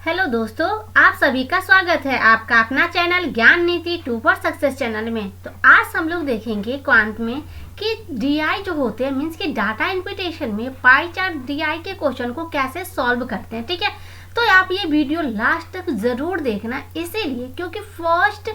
Hello दोस्तों, आप सभी का स्वागत है आपका अपना चैनल ज्ञान नीति 2 फॉर सक्सेस चैनल में। तो आज हम लोग देखेंगे क्वांट में कि डीआई जो होते हैं मीन्स कि डाटा इंटरप्रिटेशन में पाई चार्ट डीआई के क्वेश्चन को कैसे सॉल्व करते हैं। ठीक है, तो आप ये वीडियो लास्ट तक जरूर देखना, इसीलिए क्योंकि फर्स्ट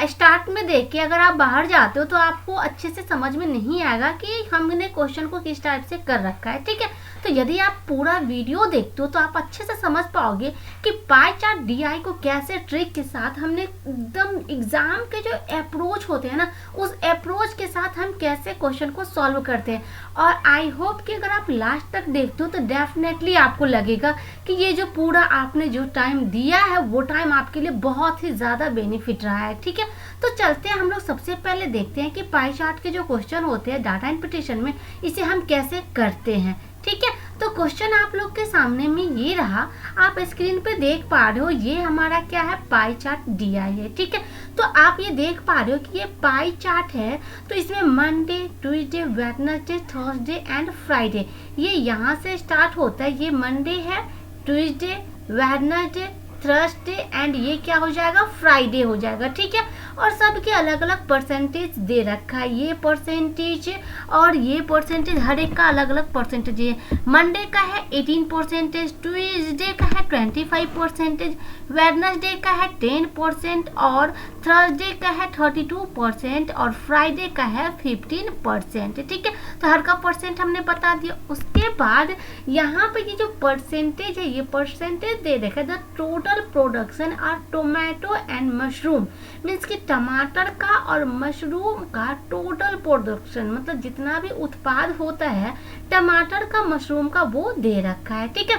स्टार्ट में देख के अगर आप बाहर जाते हो तो आपको अच्छे से समझ में नहीं आएगा कि हमने क्वेश्चन को किस टाइप से कर रखा है। ठीक है, तो यदि आप पूरा वीडियो देखते हो तो आप अच्छे से समझ पाओगे कि पाई चार्ट डीआई को कैसे ट्रिक के साथ हमने एकदम एग्जाम के जो अप्रोच होते हैं ना, उस अप्रोच के साथ हम कैसे क्वेश्चन को सॉल्व करते हैं। और आई होप कि अगर आप लास्ट तक देखते हो तो डेफिनेटली आपको लगेगा कि ये जो पूरा आपने जो टाइम दिया है वो टाइम आपके लिए बहुत ही ज़्यादा बेनिफिट रहा है। ठीक है, तो चलते हैं हम लोग सबसे पहले देखते हैं कि पाई चार्ट के जो क्वेश्चन होते हैं डाटा इंटरप्रिटेशन में, इसे हम कैसे करते हैं। ठीक है, तो क्वेश्चन आप लोग के सामने में ये रहा, आप स्क्रीन पे देख पा रहे हो, ये हमारा क्या है, पाई चार्ट डीआई है। ठीक है, तो आप ये देख पा रहे हो कि ये पाई चार्ट है, तो इसमें Monday, Tuesday, Wednesday, Thursday and Friday, ये यहाँ से स्टार्ट होता है। ये मंडे है, ट्यूसडे, वेडनेसडे, थर्सडे एंड ये क्या हो जाएगा, फ्राइडे हो जाएगा। ठीक है, और सबके अलग अलग परसेंटेज दे रखा है, ये परसेंटेज और ये परसेंटेज, हर एक का अलग अलग परसेंटेज है। मंडे का है 18%, ट्यूसडे का है 25%, वेडनेसडे का है 10% और थर्सडे का है 32% और फ्राइडे का है 15%। ठीक है, तो हर का परसेंट हमने बता दिया। उसके बाद यहाँ पे ये जो परसेंटेज है, ये परसेंटेज दे रखा है, द टोटल प्रोडक्शन और टोमेटो एंड मशरूम, मीन्स कि टमाटर का और मशरूम का टोटल प्रोडक्शन, मतलब जितना भी उत्पाद होता है टमाटर का मशरूम का, वो दे रखा है। ठीक है,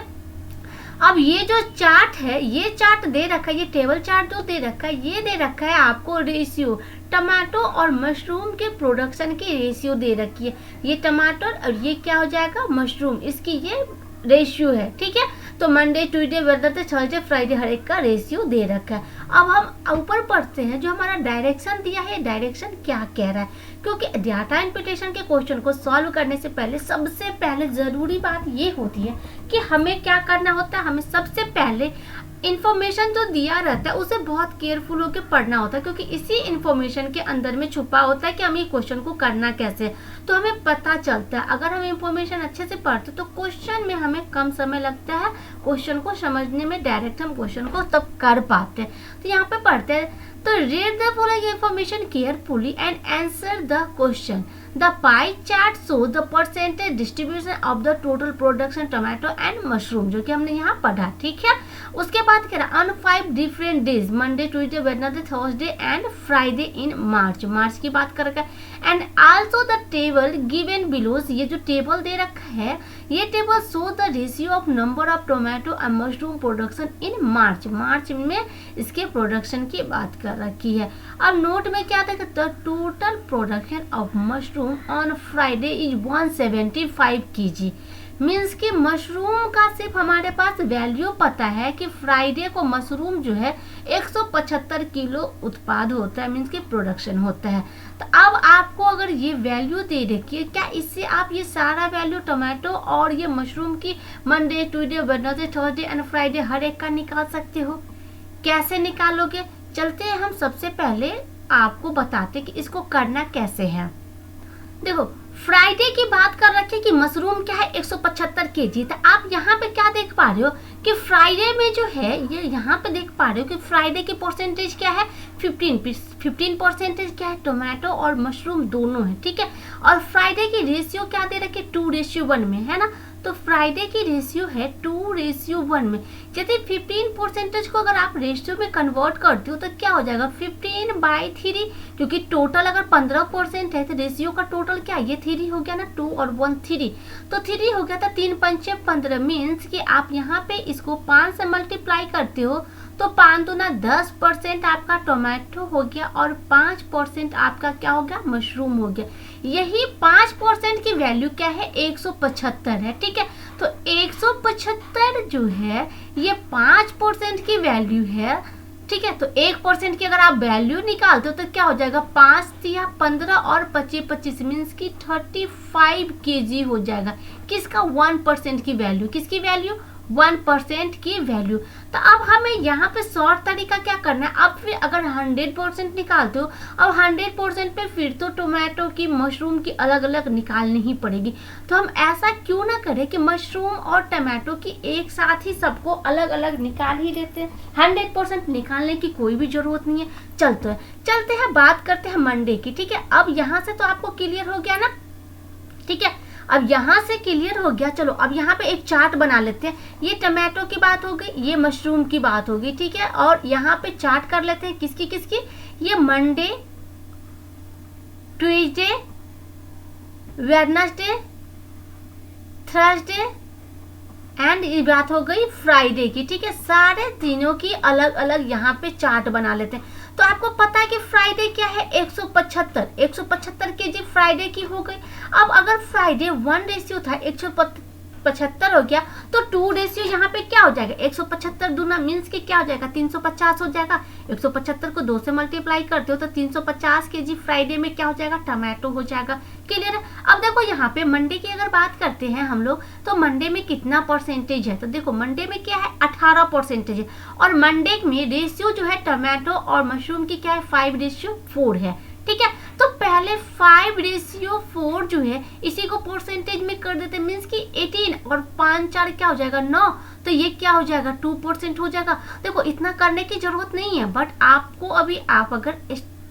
अब ये जो चार्ट है, ये चार्ट दे रखा है, ये टेबल चार्ट जो दे रखा है, ये दे रखा है आपको रेशियो, टमाटो और मशरूम के प्रोडक्शन की रेशियो दे रखी है। ये टमाटर और ये क्या हो जाएगा, मशरूम, इसकी ये रेशियो है। ठीक है, तो Monday, Tuesday, Wednesday, Thursday, Friday हर एक का रेशियो दे रखा है। अब हम ऊपर पढ़ते हैं, जो हमारा डायरेक्शन दिया है, डायरेक्शन क्या कह रहा है, क्योंकि डाटा इंटरप्रिटेशन के क्वेश्चन को सॉल्व करने से पहले सबसे पहले जरूरी बात ये होती है कि हमें क्या करना होता है, हमें सबसे पहले इन्फॉर्मेशन जो दिया रहता है उसे बहुत केयरफुल होकर पढ़ना होता है, क्योंकि इसी इन्फॉर्मेशन के अंदर में छुपा होता है कि हमें क्वेश्चन को करना कैसे, तो हमें पता चलता है। अगर हम इन्फॉर्मेशन अच्छे से पढ़ते तो क्वेश्चन में हमें कम समय लगता है, क्वेश्चन को समझने में डायरेक्ट हम क्वेश्चन को तब कर पाते हैं। तो यहाँ पे पढ़ते हैं, तो read the following information carefully and answer the question. The pie chart shows the percentage distribution of the total production tomato and mushroom, जो कि हमने यहाँ पढ़ा। ठीक है, उसके बाद कह रहा on 5 different days, Monday, Tuesday, Wednesday, Thursday and Friday in March, मार्च की बात कर रखा है। And also the table given below, ये जो टेबल दे रखा है, ये table show the ratio of number of tomato and mushroom production in March, मार्च में इसके प्रोडक्शन की बात कर रखी है। अब नोट में क्या देखा, the total production of mushroom on Friday is 175 kg, means कि मशरूम का सिर्फ हमारे पास वैल्यू पता है कि फ्राइडे को मशरूम जो है 175 किलो उत्पाद होता है, मीन्स कि प्रोडक्शन होता है। तो अब आपको अगर ये वैल्यू दे रखी है, क्या इससे आप ये सारा वैल्यू टोमेटो और ये मशरूम की Monday, Tuesday, Wednesday, Thursday and Friday हर एक का निकाल सकते हो? कैसे निकालोगे? चलते हैं हम सबसे पहले आपको बताते कि इसको करना कैसे है। देखो, फ्राइडे की बात कर रखी कि मशरूम क्या है 175 kg, तो आप यहाँ पे क्या देख पा रहे हो कि फ्राइडे में जो है, ये यहाँ पे देख पा रहे हो कि फ्राइडे की परसेंटेज क्या है, 15% क्या है, टोमेटो और मशरूम दोनों है। ठीक है, और फ्राइडे की रेशियो क्या दे रखी है, 2:1 में है ना, तो फ्राइडे की रेशियो है 2:1 में। यदि 15% को अगर आप रेशियो में कन्वर्ट करते हो तो क्या हो जाएगा, 15/3, क्योंकि टोटल अगर 15% है तो रेशियो का टोटल क्या, ये 3 हो गया ना, 2 और 1 3, तो 3 हो गया था, 3×5 = 15, मीन्स कि आप यहाँ पे इसको 5 से मल्टीप्लाई करते हो तो 5 दूना 10% आपका टोमेटो हो गया और 5% आपका क्या हो गया, मशरूम हो गया। यही 5% की वैल्यू क्या है, 175 है। ठीक है, तो 175 जो है ये 5% की वैल्यू है। ठीक है, तो 1% की अगर आप वैल्यू निकालते हो तो क्या हो जाएगा, 5×3 = 15 और 25 मीन्स की 35 kg हो जाएगा। किसका, 1% की वैल्यू, किसकी वैल्यू, 1% की वैल्यू। तो अब हमें यहाँ पे शॉर्ट तरीका क्या करना है, अब फिर अगर 100% निकालते हो, अब 100% पे फिर तो टोमेटो की मशरूम की अलग अलग निकालनी ही पड़ेगी। तो हम ऐसा क्यों ना करें कि मशरूम और टमाटो की एक साथ ही सबको अलग अलग निकाल ही लेते हैं। 100% निकालने की कोई भी जरूरत नहीं है। चलते हैं बात करते हैं मंडे की। ठीक है, अब यहाँ से तो आपको क्लियर हो गया ना। ठीक है, अब यहाँ से क्लियर हो गया। चलो अब यहाँ पे एक चार्ट बना लेते हैं। ये टमाटो की बात हो गई, ये मशरूम की बात होगी। ठीक है, और यहाँ पे चार्ट कर लेते हैं किसकी किसकी। ये Monday, Tuesday, Wednesday, Thursday and ये बात हो गई फ्राइडे की। ठीक है, सारे दिनों की अलग अलग यहाँ पे चार्ट बना लेते हैं। तो आपको पता है कि फ्राइडे क्या है, 175 केजी फ्राइडे की हो गई। अब अगर फ्राइडे 1 रेशियो था, 175 हो गया, तो 2 रेशियो यहाँ पे क्या हो जाएगा, 175 दूना मीन्स कि क्या हो जाएगा, 350 हो जाएगा। 175 को 2 से मल्टीप्लाई करते हो तो 350 केजी फ्राइडे में क्या हो जाएगा, टमाटो हो जाएगा। क्लियर है। अब देखो यहाँ पे मंडे की अगर बात करते हैं हम लोग, तो मंडे में कितना परसेंटेज है, तो देखो मंडे में क्या है, 18% है। और मंडे में रेशियो जो है टमाटो और मशरूम की क्या है, 5:4 है। ठीक है, तो पहले 5:4 जो है इसी को परसेंटेज में कर देते, मीन्स कि 18 और 5 4 क्या हो जाएगा, 9। तो ये क्या हो जाएगा, 2% हो जाएगा। देखो इतना करने की जरूरत नहीं है, बट आपको अभी आप अगर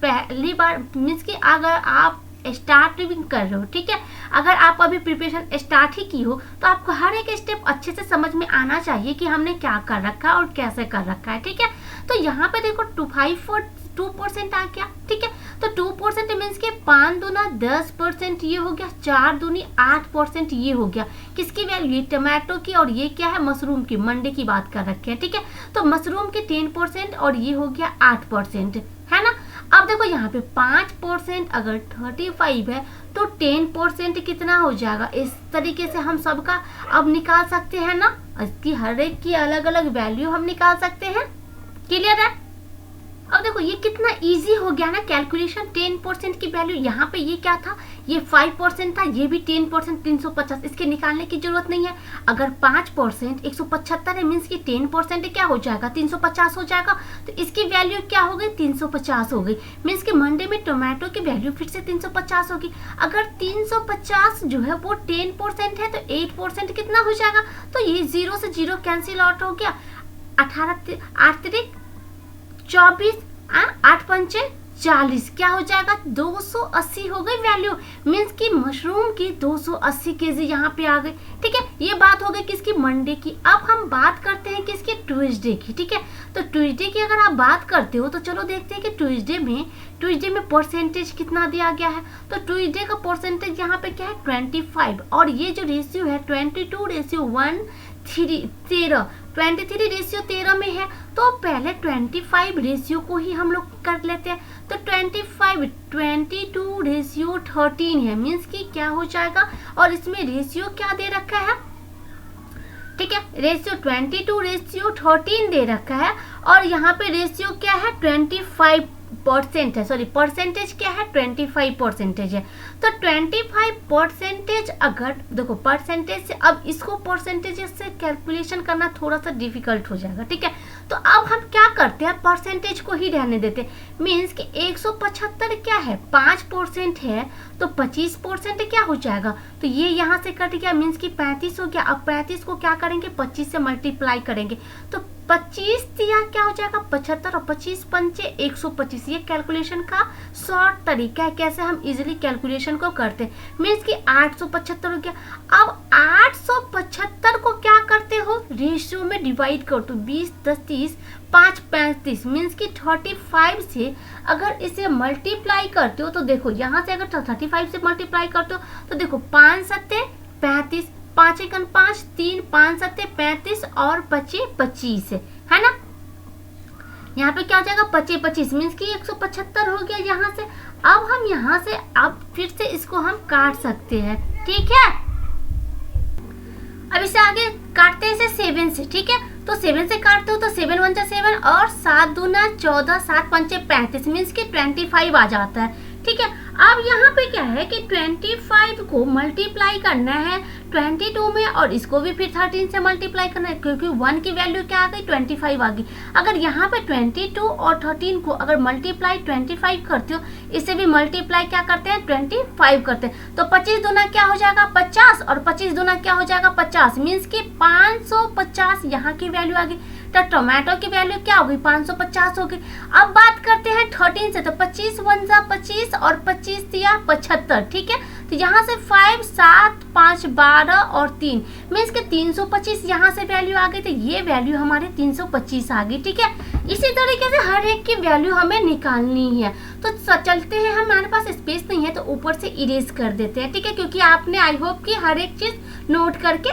पहली बार मीन्स कि अगर आप स्टार्ट भी कर रहे हो, ठीक है, अगर आप अभी प्रिपरेशन स्टार्ट ही की हो, तो आपको हर एक स्टेप अच्छे से समझ में आना चाहिए कि हमने क्या कर रखा है और कैसे कर रखा है। ठीक है, तो यहाँ पे देखो 2% आ गया। ठीक है, तो 2% मीन्स के 5 दूना 10% ये हो गया, 4 दूनी 8% ये हो गया। किसकी वैल्यू, ये टमाटो की, और ये क्या है, मशरूम की, मंडे की बात कर रखे हैं। ठीक है, तो मशरूम की 10% और ये हो गया 8%, है ना। अब देखो यहाँ पे 5% अगर 35 है तो 10% कितना हो जाएगा। इस तरीके से हम सबका अब निकाल सकते हैं ना, इसकी हर एक की अलग अलग वैल्यू हम निकाल सकते हैं। क्लियर है। अब देखो ये कितना इजी हो गया ना कैलकुलेशन। 10% की वैल्यू यहाँ पे ये क्या था, ये 5% था, ये भी 10% 350, इसके निकालने की जरूरत नहीं है। अगर 5% 175 है मीन्स की 10% क्या हो जाएगा, 350 हो जाएगा। तो इसकी वैल्यू क्या हो गई, 350 हो गई। मीन्स कि मंडे में टोमेटो की वैल्यू फिर से 350 होगी। अगर 350 जो है वो 10% है तो 8% कितना हो जाएगा, तो ये 0 से 0 कैंसिल आउट हो गया। 18 8 24 8 पंचे 40 क्या हो जाएगा, 280 हो गई वैल्यू। मीन्स कि मशरूम की 280 केजी यहाँ पे आ गई। ठीक है, ये बात हो गई किसकी, मंडे की। अब हम बात करते हैं किसकी, ट्यूसडे की। ठीक है, तो ट्यूसडे की अगर आप बात करते हो तो चलो देखते हैं कि ट्यूसडे में परसेंटेज कितना दिया गया है। तो ट्यूसडे का परसेंटेज यहाँ पे क्या है, 25, और ये जो रेशियो है 22:13 में है। तो पहले 25 रेशियो को ही हम लोग कर लेते हैं। तो 25 22:13 है, मीन्स कि क्या हो जाएगा, और इसमें रेशियो क्या दे रखा है, ठीक है, रेशियो 22:13 दे रखा है, और यहाँ पे रेशियो क्या है, 25% है, सॉरी परसेंटेज क्या है, 25% है। तो 25% अगर देखो परसेंटेज से, अब इसको परसेंटेज से कैलकुलेशन करना थोड़ा सा डिफिकल्ट हो जाएगा। ठीक है, तो अब हम क्या करते हैं, परसेंटेज को ही रहने देते हैं। मीन्स कि 175 क्या है, 5% है, तो 25% क्या हो जाएगा, तो ये यहाँ से कट गया, मीन्स कि 35 हो गया। अब 35 को क्या करेंगे, 25 से मल्टीप्लाई करेंगे, तो 25 दिया क्या हो जाएगा, 75, और 25 पंचे 125। ये कैलकुलेशन का शॉर्ट तरीका है, कैसे हम इजीली कैलकुलेशन को करते हैं। मीन्स कि 875 हो गया। अब 875 को क्या करते हो, रेशियो में डिवाइड कर दो, 20 10 30 5 35, मीन्स कि 35 से अगर इसे मल्टीप्लाई करते हो तो देखो यहाँ से अगर 35 से मल्टीप्लाई करते हो तो देखो 5 7 35, 5 1 5 3 5 7 35 और 25 25 है ना। यहाँ पे क्या हो जाएगा, 25 25, मीन्स कि 175 हो गया यहाँ से। अब हम यहाँ से अब फिर से इसको हम काट सकते हैं। ठीक है, अब इसे आगे काटते हैं इसे 7 से। ठीक है, तो 7 से काटते हो तो 7 1 7 और 7 दूना 14 7 पंचे 35, मीन्स कि 25 आ जाता है। ठीक है। अब यहाँ पे क्या है कि 25 को मल्टीप्लाई करना है 22 में और इसको भी फिर 13 से मल्टीप्लाई करना है, क्योंकि 1 की वैल्यू क्या आ गई 25 आ गई। अगर यहाँ पे 22 और 13 को अगर मल्टीप्लाई 25 करते हो, इसे भी मल्टीप्लाई क्या करते हैं 25 करते हैं, तो 25 दूना क्या हो जाएगा 50 और 25 दूना क्या हो जाएगा 50, मीन्स कि 550 यहाँ की वैल्यू आ गई। तो टोमेटो की वैल्यू क्या होगी 550 होगी। अब बात करते हैं 13 से, तो 25 1 जा 25 और 25 दिया 75, ठीक है। तो यहाँ से 5 7 5 12 और 3 मीन्स के 325 यहाँ से वैल्यू आ गई, तो ये वैल्यू हमारे 325 आ गई, ठीक है। इसी तरीके से हर एक की वैल्यू हमें निकालनी है। तो चलते हैं, हमारे पास स्पेस नहीं है तो ऊपर से इरेज कर देते हैं, ठीक है, क्योंकि आपने आई होप कि हर एक चीज नोट करके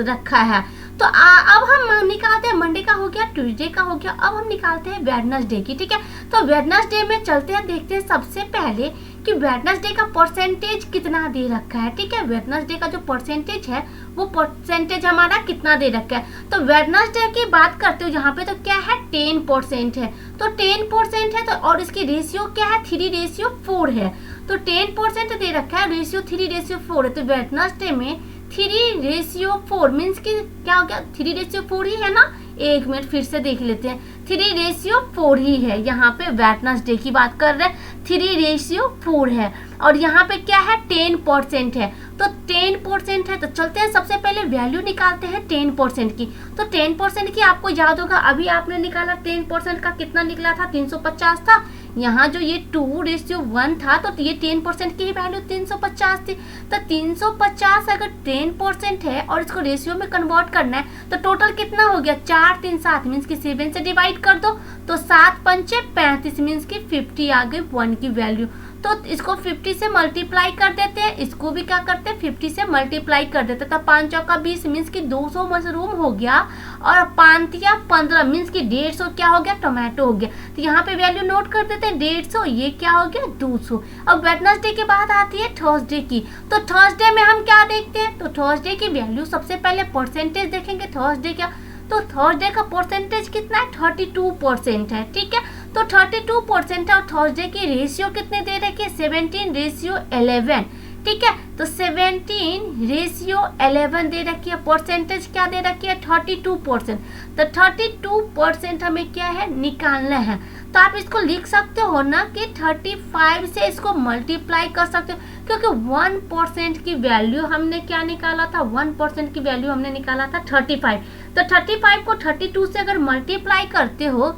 रखा है। तो अब हम निकालते हैं, मंडे का हो गया, ट्यूसडे का हो गया, अब हम निकालते हैं वेडनेसडे की, ठीक है। तो वेडनेसडे में चलते हैं, देखते हैं सबसे पहले कि वेडनेसडे का परसेंटेज कितना दे रखा है, ठीक है। वेडनेसडे का जो परसेंटेज है वो परसेंटेज हमारा कितना दे रखा है। तो वेडनेसडे की बात करते हो यहाँ पे, तो क्या है 10% है, तो 10% है, तो और इसकी रेशियो क्या है 3:4 है। तो 10% दे रखा है, रेशियो 3:4 है, तो वेडनेसडे में 3:4 मीन्स कि क्या हो गया 3:4 ही है ना। एक मिनट फिर से देख लेते हैं, 3:4 ही है, यहाँ पे वेडनेसडे की बात कर रहे हैं 3:4 है, और यहाँ पे क्या है 10% है, तो 10% है। तो चलते हैं, सबसे पहले वैल्यू निकालते हैं 10% की। तो 10% की आपको याद होगा, अभी आपने निकाला 10% का कितना निकला था 350 था। यहाँ जो ये 2:1 था, तो ये 10% की ही वैल्यू 350 थी। तो 350 अगर 10% है और इसको रेशियो में कन्वर्ट करना है, तो टोटल कितना हो गया 4 3 7 मीन्स की 7 से डिवाइड कर दो, तो 7 पंचे 35 मीन्स की 50 आ गई 1 की वैल्यू। तो इसको 50 से मल्टीप्लाई कर देते हैं, इसको भी क्या करते हैं 50 से मल्टीप्लाई कर देते हैं, तो 5 चौका 20 मीन्स की 200 मशरूम हो गया, और 5 या 15 मीन्स की 150 क्या हो गया टोमेटो हो गया। तो यहाँ पे वैल्यू नोट कर देते हैं 150, ये क्या हो गया 200। अब वेडनेसडे के बाद आती है थर्सडे की। तो थर्सडे में हम क्या देखते हैं, तो थर्सडे की वैल्यू सबसे पहले परसेंटेज देखेंगे थर्सडे का। तो थर्सडे का परसेंटेज कितना है 32% है, ठीक है। तो 32% है, और थर्सडे की रेशियो कितने दे रखे हैं 17:11, ठीक है। तो 17:11 दे रखी है, परसेंटेज क्या दे रखी है 32%। तो 32% हमें क्या है निकालना है। तो आप इसको लिख सकते हो ना कि 35 से इसको मल्टीप्लाई कर सकते हो, क्योंकि 1% की वैल्यू हमने क्या निकाला था 1% की वैल्यू हमने निकाला था 35। तो 35 को 32 से अगर मल्टीप्लाई करते हो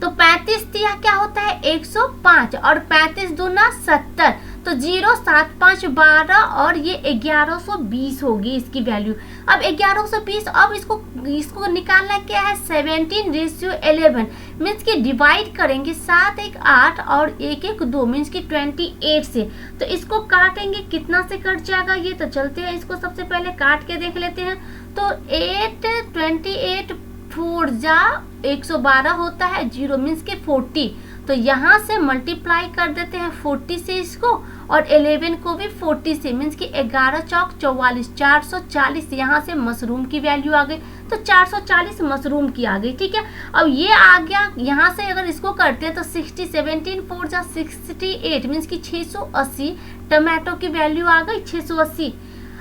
तो 35 दिया क्या होता है 105, और 35 दूना 70, तो 0 7 5 12 और ये 1120 होगी इसकी वैल्यू। अब 1120, अब इसको निकालना क्या है 17:11 मीन्स की डिवाइड करेंगे 7 1 8 और 1 1 2 मीन्स की 28 से। तो इसको काटेंगे, कितना से कट जाएगा ये, तो चलते हैं इसको सबसे पहले काट के देख लेते हैं। तो 8 28 4 जा 112 होता है, 0 मीन्स के 40, तो यहाँ से मल्टीप्लाई कर देते हैं 40 से इसको, और 11 को भी 40 से मीन्स कि 11 चौक 44, 440 यहाँ से मशरूम की वैल्यू आ गई, तो 440 मशरूम की आ गई, ठीक है। अब ये आ गया, यहाँ से अगर इसको करते हैं तो 60 17 4 जा 68 मीन्स कि 680 टमाटो की वैल्यू आ गई 680।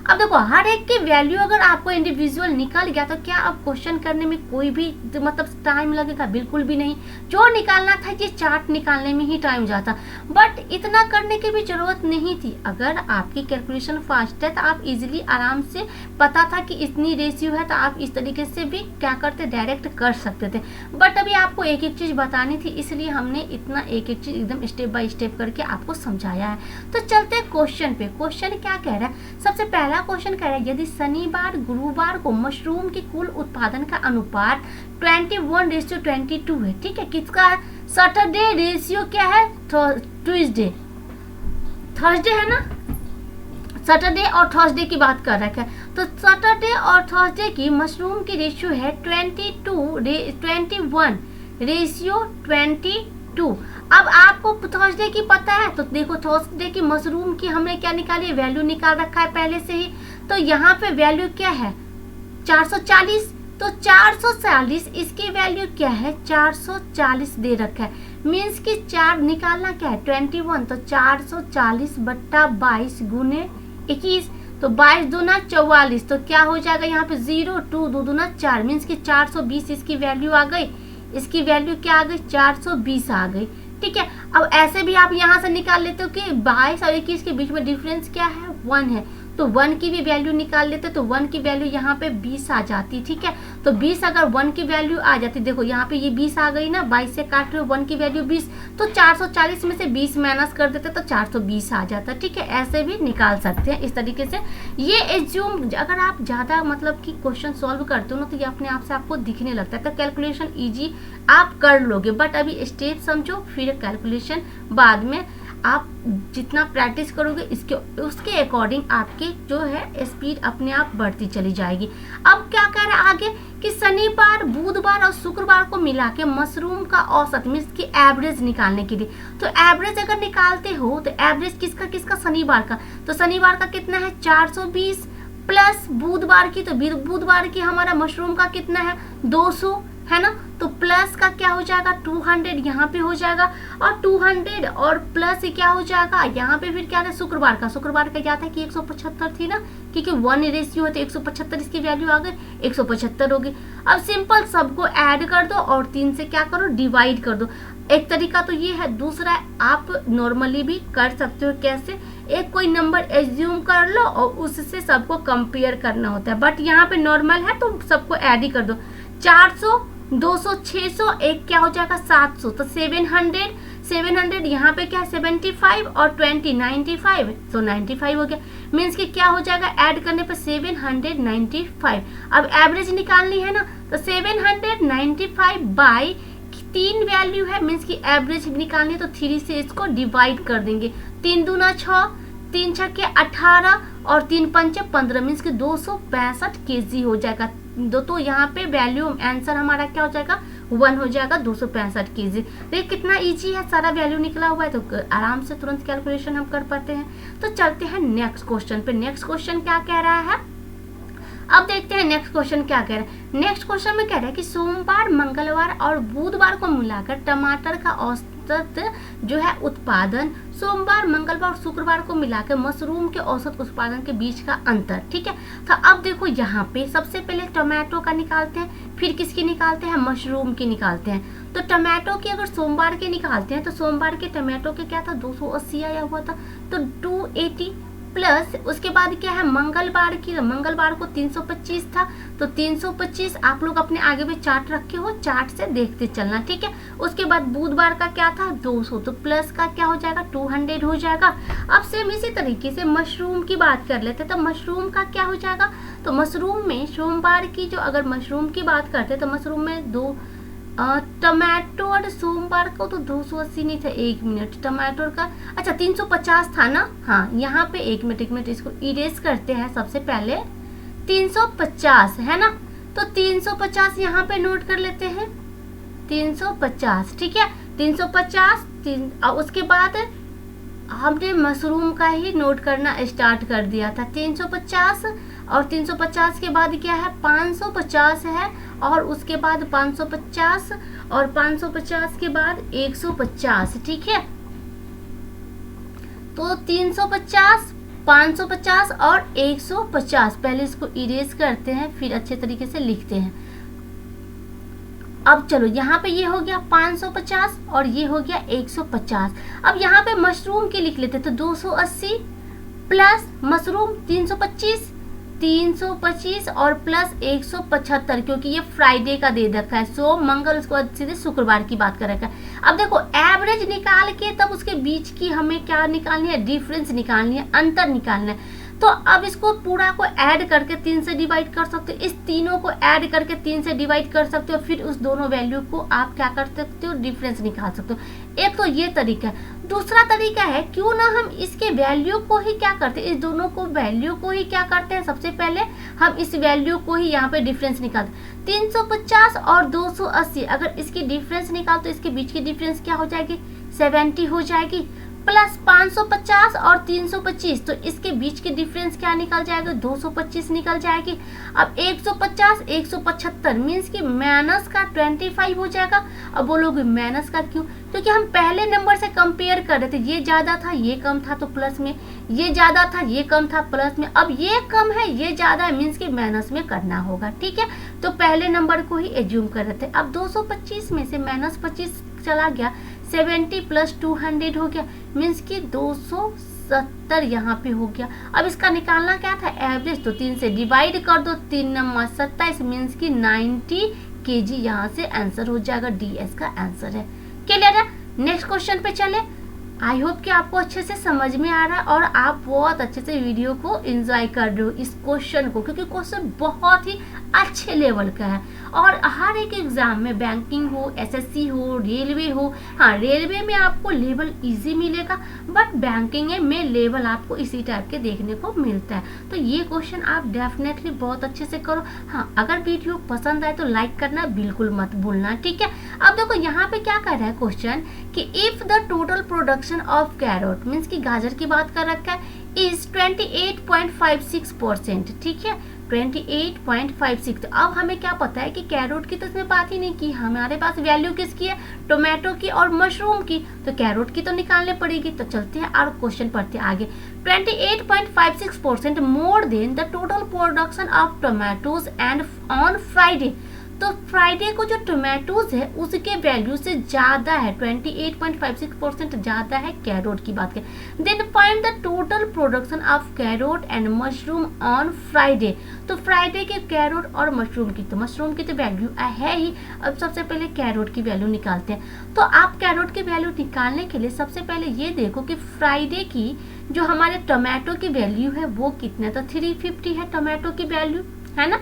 अब देखो हर एक की वैल्यू अगर आपको इंडिविजुअल निकल गया तो क्या अब क्वेश्चन करने में कोई भी मतलब टाइम लगेगा, बिल्कुल भी नहीं। जो निकालना था ये चार्ट निकालने में ही टाइम जाता, बट इतना करने की भी जरूरत नहीं थी। अगर आपकी कैलकुलेशन फास्ट है तो आप इजीली आराम से पता था कि इतनी रेशियो है, तो आप इस तरीके से भी क्या करते डायरेक्ट कर सकते थे। बट अभी आपको एक एक चीज बतानी थी, इसलिए हमने इतना एक एक चीज एकदम स्टेप बाय स्टेप करके आपको समझाया है। तो चलते क्वेश्चन पे। क्वेश्चन क्या कह रहा है, सबसे पहला क्वेश्चन कह रहा है यदि शनिवार गुरुवार को मशरूम की कुल उत्पादन का अनुपात 21:22 है, ठीक है। किसका है, सैटरडे रेशियो क्या है ट्यूसडे, थर्सडे है ना, सैटरडे और थर्सडे की बात कर रखा है। तो सैटरडे और थर्सडे की मशरूम की रेशियो है 21 रेशियो 22। अब आपको थर्सडे की पता है, तो देखो थर्सडे की मशरूम की हमने क्या निकाली, वैल्यू निकाल रखा है पहले से ही। तो यहाँ पे वैल्यू क्या है 440, तो 440 इसकी वैल्यू क्या है 440 दे रखा है। मीन्स कि 4 निकालना क्या है 21, तो 440 बट्टा 22 गुने 21, तो 22 दूना 44, तो क्या हो जाएगा यहाँ पे 0, 2 2 दूना 4, मीन्स कि 420 इसकी वैल्यू आ गई। इसकी वैल्यू क्या आ गई 420 आ गई। ठीक है, अब ऐसे भी आप यहाँ से निकाल लेते हो कि 22 और 21 के बीच में डिफरेंस क्या है 1 है, तो 1 की भी वैल्यू निकाल लेते, तो 1 की वैल्यू यहाँ पे 20 आ जाती। ठीक है, तो 20 अगर 1 की वैल्यू आ जाती, देखो यहाँ पे ये 20 आ गई ना, 22 से काट रहे हो 1 की वैल्यू 20, तो 440 में से 20 माइनस कर देते तो 420 आ जाता। ठीक है, ऐसे भी निकाल सकते हैं इस तरीके से। ये एज्यूम अगर आप ज़्यादा मतलब कि क्वेश्चन सॉल्व करते हो ना, तो ये अपने आप से आपको दिखने लगता है, तो कैलकुलेशन ईजी आप कर लोगे, बट अभी स्टेप समझो, फिर कैलकुलेशन बाद में आप जितना प्रैक्टिस करोगे उसके अकॉर्डिंग आपके जो है स्पीड अपने आप बढ़ती चली जाएगी। अब क्या कह रहा है आगे कि शनिवार, बुधवार और शुक्रवार को मिला के मशरूम का औसत मीन्स की एवरेज निकालने के लिए, तो एवरेज अगर निकालते हो तो एवरेज किसका किसका शनिवार का, तो शनिवार का कितना है 420 प्लस बुधवार की, तो बुधवार की हमारा मशरूम का कितना है 200 है ना, तो प्लस का क्या हो जाएगा 200 यहाँ पे हो जाएगा, और 200 और प्लस क्या हो जाएगा यहाँ पे फिर क्या है शुक्रवार का क्या था कि 175 थी ना, क्योंकि 1 रेशियो है तो 175 इसकी वैल्यू आ गई 175 होगी। अब सिंपल सबको ऐड कर दो और 3 से क्या करो डिवाइड कर दो। एक तरीका तो ये है, दूसरा आप नॉर्मली भी कर सकते हो। कैसे, एक कोई नंबर एज्यूम कर लो और उससे सबको कंपेयर करना होता है, बट यहाँ पे नॉर्मल है तो सबको ऐड ही कर दो। 400 200 600 एक क्या हो जाएगा 700, तो 700 यहाँ पे क्या है 75 और 20 95, तो 95 हो गया, मीन्स कि क्या हो जाएगा ऐड करने पर 795। अब एवरेज निकालनी है ना, तो 795 बाई 3 वैल्यू है, मीन्स कि एवरेज निकालनी है, तो 3 से इसको डिवाइड कर देंगे। 3 दूना 6, 3 छक्के 18 और 3 पंचे 15, मीन्स कि 265 केजी हो जाएगा। तो यहाँ पे वैल्यू आंसर हमारा क्या हो जाएगा 1 हो जाएगा 265 केजी। देखिए कितना इजी है, सारा वैल्यू निकला हुआ है, तो आराम से तुरंत कैलकुलेशन हम कर पाते हैं। तो चलते हैं नेक्स्ट क्वेश्चन पे। नेक्स्ट क्वेश्चन क्या कह रहा है, अब देखते हैं नेक्स्ट क्वेश्चन क्या कह रहा है। नेक्स्ट क्वेश्चन में कह रहा है कि सोमवार, मंगलवार और बुधवार को मिलाकर टमाटर का औसत जो है उत्पादन, सोमवार, मंगलवार और शुक्रवार को मिलाकर मशरूम के औसत उत्पादन के बीच का अंतर। ठीक है, तो अब देखो यहाँ पे सबसे पहले टमाटो का निकालते हैं, फिर किसकी निकालते हैं मशरूम की निकालते हैं। तो टमाटो की अगर सोमवार के निकालते हैं तो सोमवार के टमाटो के क्या था 280 आया हुआ था, तो 280 प्लस उसके बाद क्या है मंगलवार की, मंगलवार को 325 था, तो 325 आप लोग अपने आगे में चार्ट रखे हो, चार्ट से देखते चलना। ठीक है, उसके बाद बुधवार का क्या था 200, तो प्लस का क्या हो जाएगा 200 हो जाएगा। अब सेम इसी तरीके से मशरूम की बात कर लेते, तो मशरूम का क्या हो जाएगा, तो मशरूम में सोमवार की जो अगर मशरूम की बात करते तो मशरूम में टमाटो और सोमवार को तो 280 नहीं था, 1 मिनट टमाटो का, अच्छा 350 था ना, हाँ यहाँ पे 1 मिनट इसको इरेज करते हैं। सबसे पहले 350 है ना, तो 350 यहाँ पे नोट कर लेते हैं 350। ठीक है, 350 और उसके बाद हमने मशरूम का ही नोट करना स्टार्ट कर दिया था 350, और 350 के बाद क्या है 550 है, और उसके बाद 550 और 550 के बाद 150। ठीक है, तो 350 550 और 150 पहले इसको इरेज करते हैं, फिर अच्छे तरीके से लिखते हैं। अब चलो यहाँ पे ये हो गया 550 और ये हो गया 150। अब यहाँ पे मशरूम के लिख लेते, तो 280 प्लस मशरूम 325 और प्लस 175, क्योंकि ये फ्राइडे का दे रखा है, सोम मंगल उसके बाद सीधे शुक्रवार की बात कर रखा है। अब देखो एवरेज निकाल के तब उसके बीच की हमें क्या निकालनी है, डिफरेंस निकालनी है, अंतर निकालना है। तो अब इसको पूरा को ऐड करके 3 से डिवाइड कर सकते हो, इस तीनों को ऐड करके 3 से डिवाइड कर सकते हो, फिर उस दोनों वैल्यू को आप क्या कर सकते हो डिफरेंस निकाल सकते हो। एक तो ये तरीका है। दूसरा तरीका है क्यों ना हम इसके वैल्यू को ही क्या करते हैं, इस दोनों को वैल्यू को ही क्या करते हैं, सबसे पहले हम इस वैल्यू को ही यहाँ पे डिफरेंस निकालते। 350 और 280 अगर इसकी डिफरेंस निकाल तो इसके बीच की डिफरेंस क्या हो जाएगी 70 हो जाएगी, प्लस 550 और 325, तो इसके बीच की डिफरेंस क्या निकल जाएगा, 225 निकल जाएगी। अब 150 175 मीन्स कि माइनस का 25 हो जाएगा। अब बोलोगे माइनस का क्यों, क्योंकि हम पहले नंबर से कंपेयर कर रहे थे, ये ज़्यादा था ये कम था तो प्लस में, ये ज़्यादा था ये कम था प्लस में, अब ये कम है ये ज़्यादा है मीन्स कि माइनस में करना होगा। ठीक है, तो पहले नंबर को ही एज्यूम कर रहे थे। अब 225 में से -25 चला गया, 70 + 200 हो गया मीन्स कि 270 यहाँ पे हो गया। अब इसका निकालना क्या था, एवरेज, तो 3 से डिवाइड कर दो, 3 नंबर 27 मीन्स कि 90 kg यहाँ से आंसर हो जाएगा, डी इसका आंसर है। क्लियर है, नेक्स्ट क्वेश्चन पे चले। आई होप कि आपको अच्छे से समझ में आ रहा है और आप बहुत अच्छे से वीडियो को एंजॉय कर रहे हो इस क्वेश्चन को, क्योंकि क्वेश्चन बहुत ही अच्छे लेवल का है। और हर एक एग्जाम में बैंकिंग हो, एसएससी हो, रेलवे हो, हाँ रेलवे में आपको लेवल इजी मिलेगा, बट बैंकिंग में लेवल आपको इसी टाइप के देखने को मिलता है। तो ये क्वेश्चन आप डेफिनेटली बहुत अच्छे से करो। हाँ, अगर वीडियो पसंद आए तो लाइक करना बिल्कुल मत भूलना। ठीक है, अब देखो यहाँ पे क्या कर रहा है क्वेश्चन कि if the total production of carrot means की गाजर की बात कर रखा है इज 28.56%। ठीक है, 28.56। तो अब हमें क्या पता है कि कैरोट की तो इसमें बात ही नहीं की, हमारे पास वैल्यू किसकी है, टोमेटो की और मशरूम की, तो कैरोट की तो निकालने पड़ेगी। तो चलते हैं और क्वेश्चन पढ़ते हैं आगे। 28.56% more than the total production of tomatoes and on Friday. तो फ्राइडे को जो टोमेटोज है उसके वैल्यू से ज़्यादा है, 28.56% ज़्यादा है कैरोट की बात करें। Then find the total production of carrot and mushroom on Friday. तो फ्राइडे के कैरोट और मशरूम की, तो मशरूम की तो वैल्यू है ही। अब सबसे पहले कैरोट की वैल्यू निकालते हैं। तो आप कैरोट की वैल्यू निकालने के लिए सबसे पहले ये देखो कि फ्राइडे की जो हमारे टोमेटो की वैल्यू है वो कितने, तो 350 है टोमेटो की वैल्यू, है ना।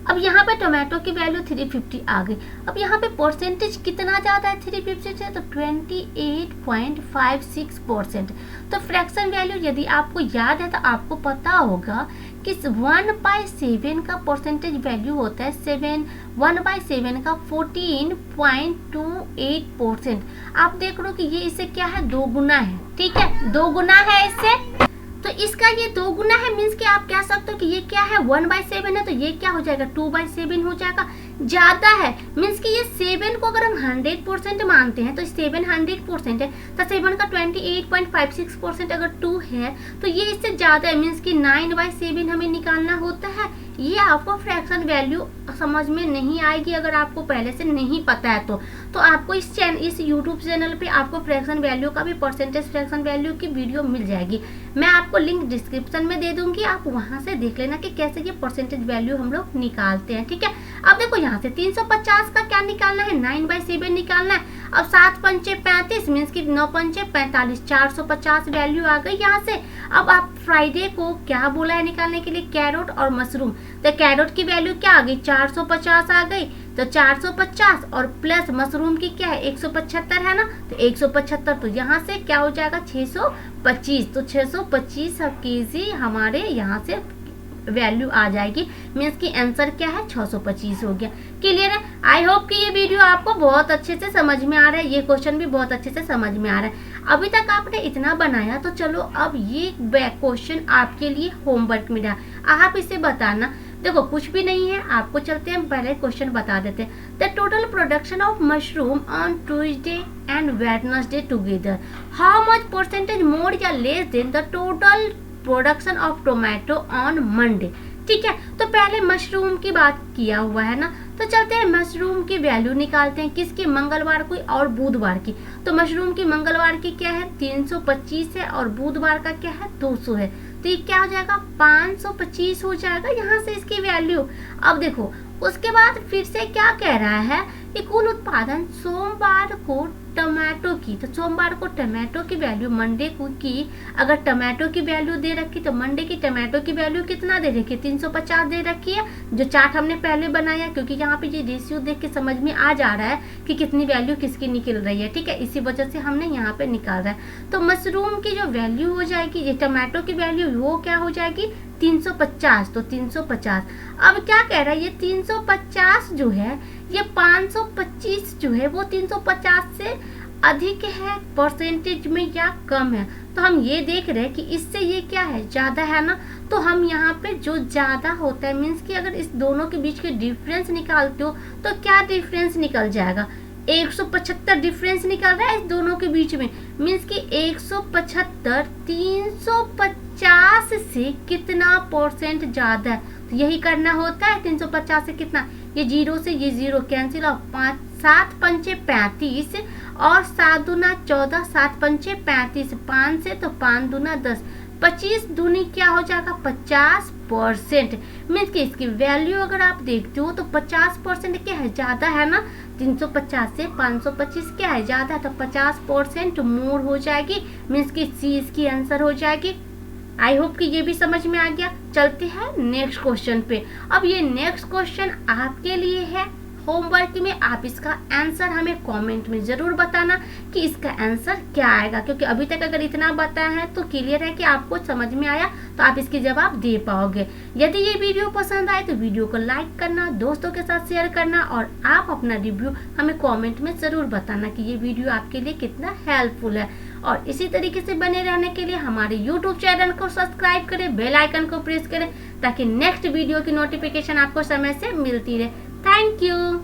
अब यहाँ पे टोमेटो की वैल्यू 350 आ गई। अब यहाँ पे परसेंटेज कितना ज़्यादा है 350 से, तो 28.56%। तो फ्रैक्शन वैल्यू यदि आपको याद है तो आपको पता होगा कि 1/7 का परसेंटेज वैल्यू होता है 1/7 का 14.28%। आप देख लो कि ये इससे क्या है, 2 गुना है। ठीक है, 2 गुना है इससे, तो इसका ये 2 गुना है मीन्स कि आप कह सकते हो कि ये क्या है 1/7 है, तो ये क्या हो जाएगा 2/7 हो जाएगा। ज़्यादा है मीन्स कि ये 7 को अगर हम 100% मानते हैं तो 7 100% है, तो 7 का 28.56% अगर 2 है तो ये इससे ज़्यादा है मीन्स कि 9/7 हमें निकालना होता है। ये आपको फ्रैक्शन वैल्यू समझ में नहीं आएगी अगर आपको पहले से नहीं पता है तो आपको इस यूट्यूब चैनल पे आपको फ्रैक्शन वैल्यू का भी परसेंटेज फ्रैक्शन वैल्यू की वीडियो मिल जाएगी। मैं आपको लिंक डिस्क्रिप्शन में दे दूंगी, आप वहां से देख लेना कि कैसे ये परसेंटेज वैल्यू हम लोग निकालते हैं। ठीक है, अब देखो यहाँ से 350 का क्या निकालना है, 9/7 निकालना है। अब 7 पंचे 35 मीन्स की 9 पंचे 45, 450 वैल्यू आ गई यहाँ से। अब आप फ्राइडे को क्या बोला है निकालने के लिए, कैरोट और मशरूम। तो कैरोट की वैल्यू क्या आ गई 450 आ गई, तो 450 और प्लस मशरूम की क्या है 175 है ना, तो 175 तो यहाँ से क्या हो जाएगा 625। तो 625 केजी हमारे यहाँ से वैल्यू आ जाएगी मीन्स की आंसर क्या है 625 हो गया। क्लियर है, आई होप कि ये वीडियो आपको बहुत अच्छे से समझ में आ रहा है, ये क्वेश्चन भी बहुत अच्छे से समझ में आ रहा है। अभी तक आपने इतना बनाया तो चलो अब ये क्वेश्चन आपके लिए होमवर्क मिला, आप इसे बताना। देखो कुछ भी नहीं है, आपको चलते हैं पहले क्वेश्चन बता देते हैं। The total production of mushroom on Tuesday and Wednesday together, how much percentage more या less than the total production of tomato on Monday. ठीक है, तो पहले मशरूम की बात किया हुआ है ना, तो चलते हैं मशरूम की वैल्यू निकालते हैं, किसकी, मंगलवार की और बुधवार की। तो मशरूम की मंगलवार की क्या है 325 है और बुधवार का क्या है 200 है, तो ये क्या हो जाएगा 525 हो जाएगा यहाँ से इसकी वैल्यू। अब देखो उसके बाद फिर से क्या कह रहा है कि कुल उत्पादन सोमवार को टमाटो की, तो सोमवार को टमाटो की वैल्यू मंडे को की, अगर टमाटो की वैल्यू दे रखी तो मंडे की टमाटो की वैल्यू कितना दे रखी है 350 दे रखी है, जो चार्ट हमने पहले बनाया, क्योंकि यहाँ पे ये रेशियो देख के समझ में आ जा रहा है कि कितनी वैल्यू किसकी निकल रही है। ठीक है, इसी वजह से हमने यहाँ पे निकाल रहा है। तो मशरूम की जो वैल्यू हो जाएगी, ये टमाटो की वैल्यू वो क्या हो जाएगी 350, तो 350। अब क्या कह रहा है ये 350 जो है ये 525 जो है वो 350 से अधिक है परसेंटेज में या कम है। तो हम ये देख रहे हैं कि इससे ये क्या है, ज़्यादा है ना। तो हम यहाँ पे जो ज़्यादा होता है मीन्स कि अगर इस दोनों के बीच के डिफरेंस निकालते हो तो क्या डिफरेंस निकल जाएगा, 175 डिफरेंस निकल रहा है इस दोनों के बीच में। मीन्स कि 175 350 से कितना परसेंट ज़्यादा है। तो यही करना होता है, 350 से कितना, ये जीरो से ये जीरो कैंसिल और 5 7 पंचे 35 और 7 दूना 14, 7 पंचे 35, 5 से तो 5 दूना 10, 25 दूनी क्या हो जाएगा 50%। मीन्स कि इसकी वैल्यू अगर आप देखते हो तो 50% क्या है, ज़्यादा है ना। 350 से 525 क्या है, ज़्यादा है, तो 50% मोर हो जाएगी। मीन्स कि सी इसकी आंसर हो जाएगी। आई होप कि ये भी समझ में आ गया। चलते हैं नेक्स्ट क्वेश्चन पे। अब ये नेक्स्ट क्वेश्चन आपके लिए है होमवर्क में, आप इसका आंसर हमें कमेंट में ज़रूर बताना कि इसका आंसर क्या आएगा, क्योंकि अभी तक अगर इतना बताया है तो क्लियर है कि आपको समझ में आया, तो आप इसके जवाब दे पाओगे। यदि ये वीडियो पसंद आए तो वीडियो को लाइक करना, दोस्तों के साथ शेयर करना और आप अपना रिव्यू हमें कॉमेंट में ज़रूर बताना कि ये वीडियो आपके लिए कितना हेल्पफुल है। और इसी तरीके से बने रहने के लिए हमारे यूट्यूब चैनल को सब्सक्राइब करें, बेल आइकन को प्रेस करें ताकि नेक्स्ट वीडियो की नोटिफिकेशन आपको समय से मिलती रहे। Thank you.